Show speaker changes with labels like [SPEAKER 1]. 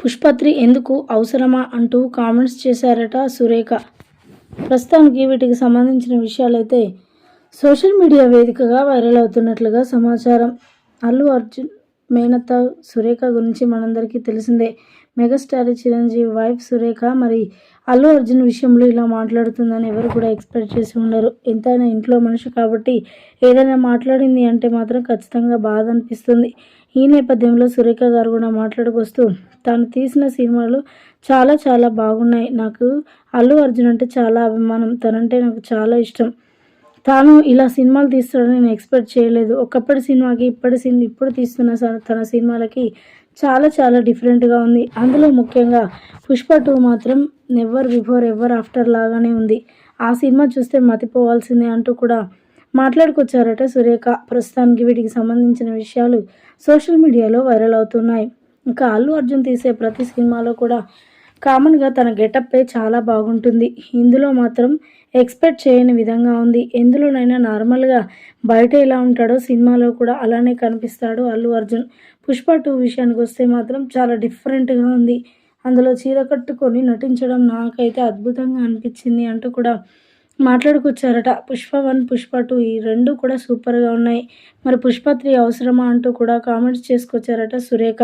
[SPEAKER 1] పుష్ప3 ఎందుకు అవసరమా అంటూ కామెంట్స్ చేశారట సురేఖ. ప్రస్తుతానికి వీటికి సంబంధించిన విషయాలైతే సోషల్ మీడియా వేదికగా వైరల్ అవుతున్నట్లుగా సమాచారం. అల్లు అర్జున్ మేనత్త సురేఖ గురించి మనందరికీ తెలిసిందే. మెగాస్టార్ చిరంజీవి వైఫ్ సురేఖ మరి అల్లు అర్జున్ విషయంలో ఇలా మాట్లాడుతుందని ఎవరు కూడా ఎక్స్పెక్ట్ చేసి ఉండరు. ఎంతైనా ఇంట్లో మనిషి కాబట్టి ఏదైనా మాట్లాడింది అంటే మాత్రం ఖచ్చితంగా బాధ అనిపిస్తుంది. ఈ నేపథ్యంలో సురేఖ గారు కూడా మాట్లాడుకొస్తూ తాను తీసిన సినిమాలు చాలా చాలా బాగున్నాయి. నాకు అల్లు అర్జున్ అంటే చాలా అభిమానం. తనంటే నాకు చాలా ఇష్టం. తాను ఇలా సినిమాలు తీస్తాడని నేను ఎక్స్పెక్ట్ చేయలేదు. ఒకప్పటి సినిమాకి ఇప్పుడు తీస్తున్న తన సినిమాలకి చాలా చాలా డిఫరెంట్గా ఉంది. అందులో ముఖ్యంగా పుష్ప2 మాత్రం నెవర్ బిఫోర్ ఎవర్ ఆఫ్టర్ లాగానే ఉంది. ఆ సినిమా చూస్తే మతిపోవాల్సిందే అంటూ కూడా మాట్లాడుకొచ్చారట సురేఖ. ప్రస్తుతానికి వీటికి సంబంధించిన విషయాలు సోషల్ మీడియాలో వైరల్ అవుతున్నాయి. ఇంకా అల్లు అర్జున్ తీసే ప్రతి సినిమాలో కూడా కామన్గా తన గెటప్పే చాలా బాగుంటుంది. ఇందులో మాత్రం ఎక్స్పెక్ట్ చేయని విధంగా ఉంది. ఎందులోనైనా నార్మల్గా బయట ఎలా ఉంటాడో సినిమాలో కూడా అలానే కనిపిస్తాడు అల్లు అర్జున్. పుష్ప2 విషయానికి వస్తే మాత్రం చాలా డిఫరెంట్గా ఉంది. అందులో చీర కట్టుకొని నటించడం నాకైతే అద్భుతంగా అనిపించింది అంటూ కూడా మాట్లాడుకొచ్చారట. పుష్ప1, పుష్ప2 ఈ రెండు కూడా సూపర్గా ఉన్నాయి. మరి పుష్ప3 అవసరమా అంటూ కూడా కామెంట్స్ చేసుకొచ్చారట సురేఖ.